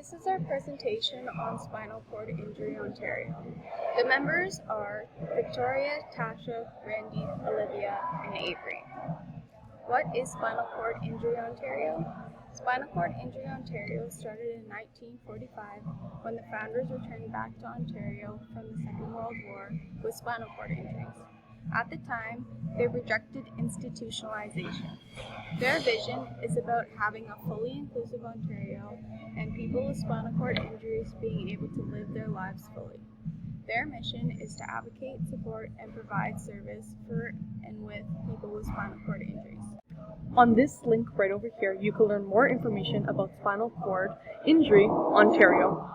This is our presentation on Spinal Cord Injury Ontario. The members are Victoria, Tasha, Randy, Olivia, and Avery. What is Spinal Cord Injury Ontario? Spinal Cord Injury Ontario started in 1945 when the founders returned back to Ontario from the Second World War with spinal cord injuries. At the time, they rejected institutionalization. Their vision is about having a fully inclusive Ontario and people with spinal cord injuries being able to live their lives fully. Their mission is to advocate, support, and provide service for and with people with spinal cord injuries. On this link right over here, you can learn more information about Spinal Cord Injury Ontario.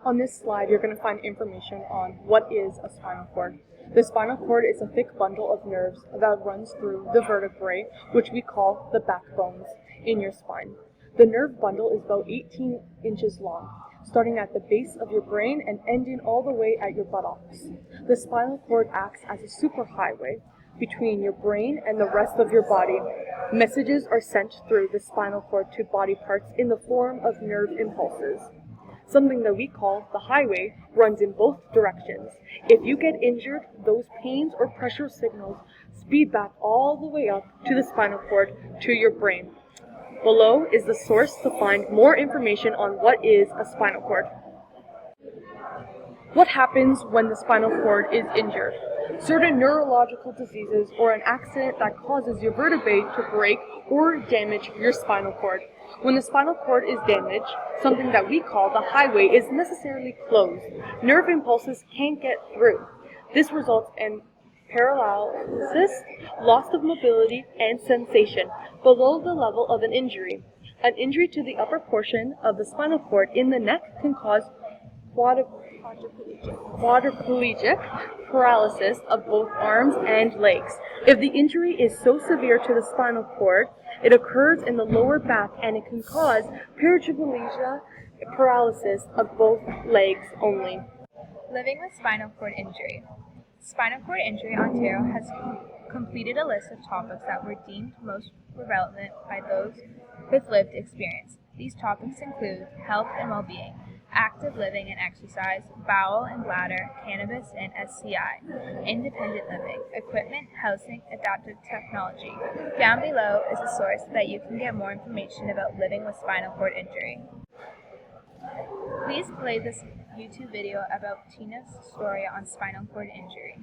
On this slide, you're going to find information on what is a spinal cord. The spinal cord is a thick bundle of nerves that runs through the vertebrae, which we call the backbones in your spine. The nerve bundle is about 18 inches long, starting at the base of your brain and ending all the way at your buttocks. The spinal cord acts as a superhighway between your brain and the rest of your body. Messages are sent through the spinal cord to body parts in the form of nerve impulses. Something that we call the highway runs in both directions. If you get injured, those pains or pressure signals speed back all the way up to the spinal cord to your brain. Below is the source to find more information on what is a spinal cord. What happens when the spinal cord is injured? Certain neurological diseases or an accident that causes your vertebrae to break or damage your spinal cord. When the spinal cord is damaged, something that we call the highway is necessarily closed. Nerve impulses can't get through. This results in paralysis, loss of mobility, and sensation below the level of an injury. An injury to the upper portion of the spinal cord in the neck can cause quadriplegic paralysis of both arms and legs. If the injury is so severe to the spinal cord, it occurs in the lower back and it can cause paraplegia, paralysis of both legs only. Living with spinal cord injury. Spinal Cord Injury Ontario has completed a list of topics that were deemed most relevant by those with lived experience. These topics include health and well-being, active living and exercise, bowel and bladder, cannabis and SCI, independent living, equipment, housing, adaptive technology. Down below is a source that you can get more information about living with spinal cord injury. Please play this YouTube video about Tina's story on spinal cord injury.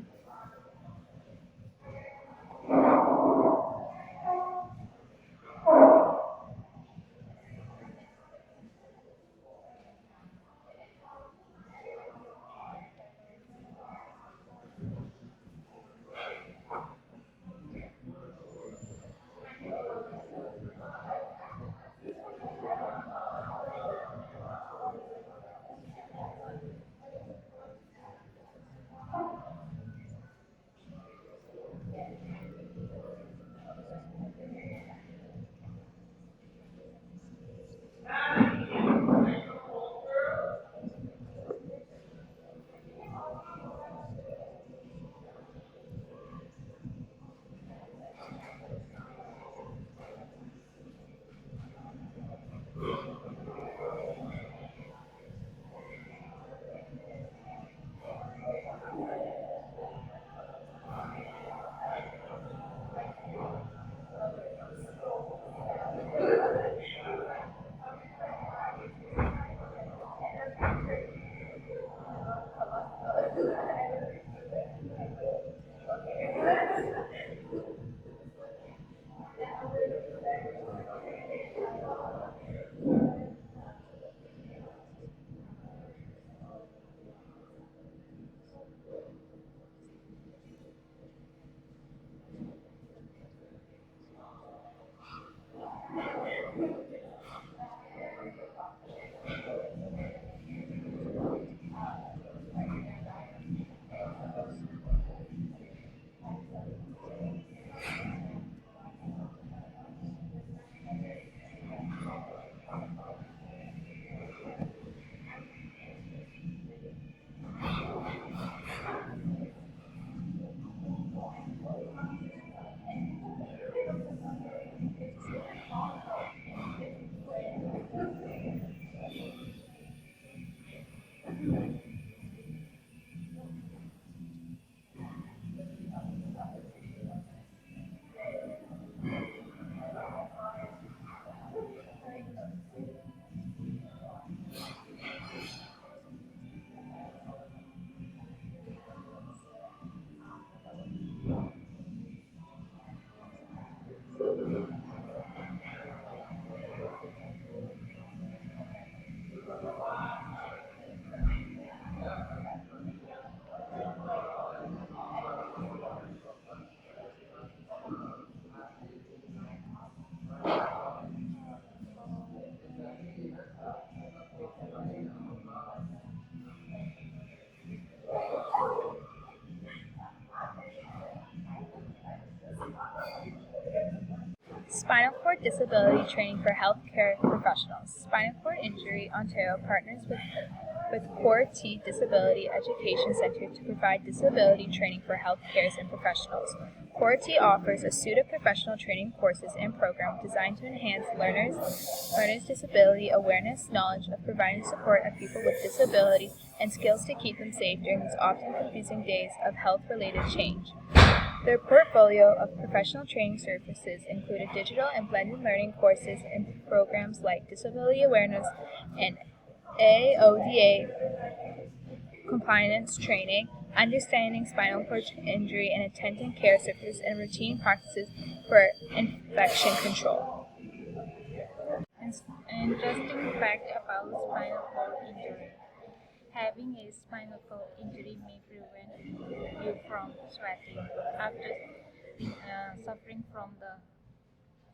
Spinal cord disability training for healthcare professionals. Spinal cord injury Ontario partners with Core T Disability Education Centre to provide disability training for healthcare and professionals. Core T offers a suite of professional training courses and programs designed to enhance learners' disability awareness, knowledge of providing support of people with disability, and skills to keep them safe during these often confusing days of health-related change. Their portfolio of professional training services included digital and blended learning courses and programs like disability awareness and AODA compliance training, understanding spinal cord injury and attending care services, and routine practices for infection control. Interesting fact about spinal cord injury. Having a spinal cord injury may prevent you from sweating. After suffering from the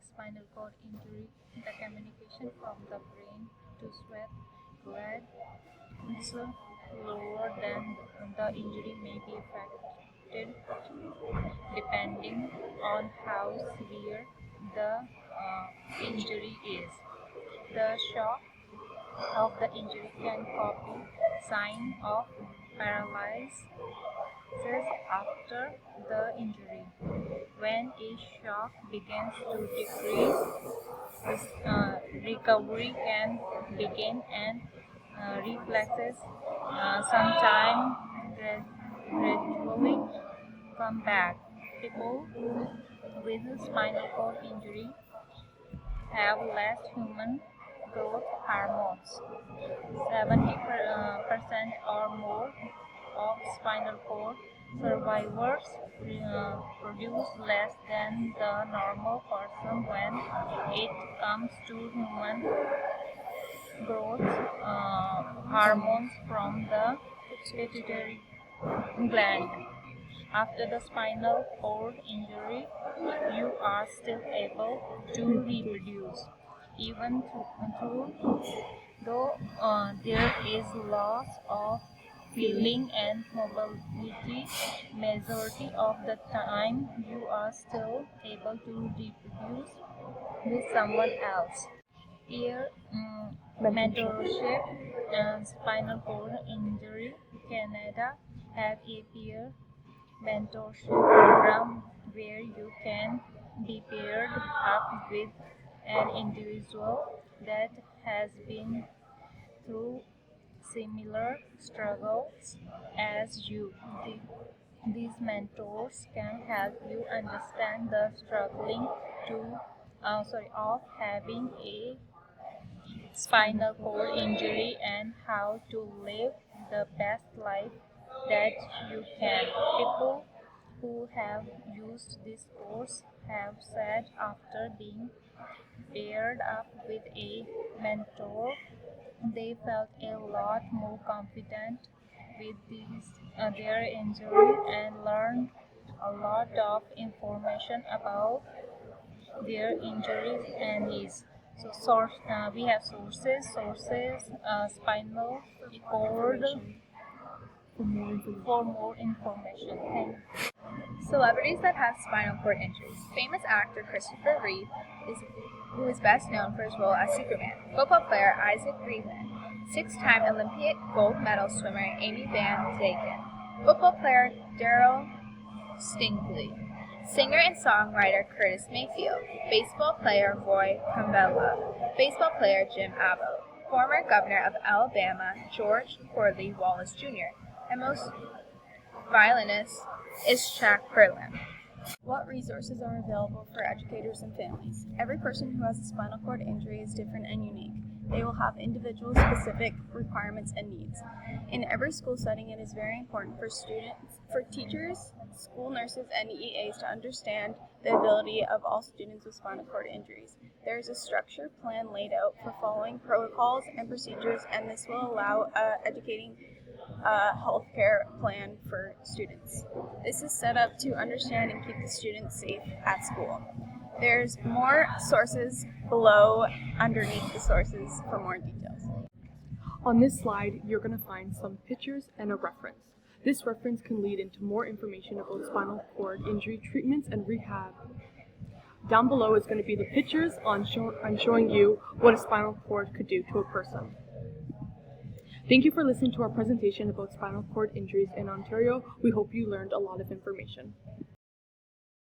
spinal cord injury, the communication from the brain to sweat gland is lower than the injury may be affected depending on how severe the injury is. The shock of the injury can cause sign of paralysis after the injury. When a shock begins to decrease, recovery can begin and reflexes sometimes gradually come back. People with spinal cord injury have less human growth hormones. 70% or more of spinal cord survivors produce less than the normal person when it comes to human growth hormones from the pituitary gland. After the spinal cord injury, you are still able to reproduce, even though there is loss of feeling and mobility. Majority of the time, you are still able to reproduce with someone else. Here, Mentorship Spinal cord Injury Canada have a peer mentorship program where you can be paired up with an individual that has been through similar struggles as you. These mentors can help you understand the struggling of having a spinal cord injury and how to live the best life that you can. People who have used this course have said after being paired up with a mentor, they felt a lot more confident with their injury and learned a lot of information about their injuries and needs. So we have sources, spinal cord for more information. Thank you. Celebrities that have spinal cord injuries. Famous actor Christopher Reeve, who is best known for his role as Superman. Football player Isaac Reeves. Six-time Olympic gold medal swimmer Amy Van Daken. Football player Daryl Stingley. Singer and songwriter Curtis Mayfield. Baseball player Roy Cambella. Baseball player Jim Abbott. Former governor of Alabama George Corley Wallace Jr. And most violinist is Jack Perlin. What resources are available for educators and families? Every person who has a spinal cord injury is different and unique. They will have individual specific requirements and needs. In every school setting, it is very important for teachers, school nurses, and EAs to understand the ability of all students with spinal cord injuries. There is a structured plan laid out for following protocols and procedures, and this will allow educating healthcare plan for students. This is set up to understand and keep the students safe at school. There's more sources below underneath the sources for more details. On this slide, you're going to find some pictures and a reference. This reference can lead into more information about spinal cord injury treatments and rehab. Down below is going to be the pictures on showing you what a spinal cord could do to a person. Thank you for listening to our presentation about spinal cord injuries in Ontario. We hope you learned a lot of information.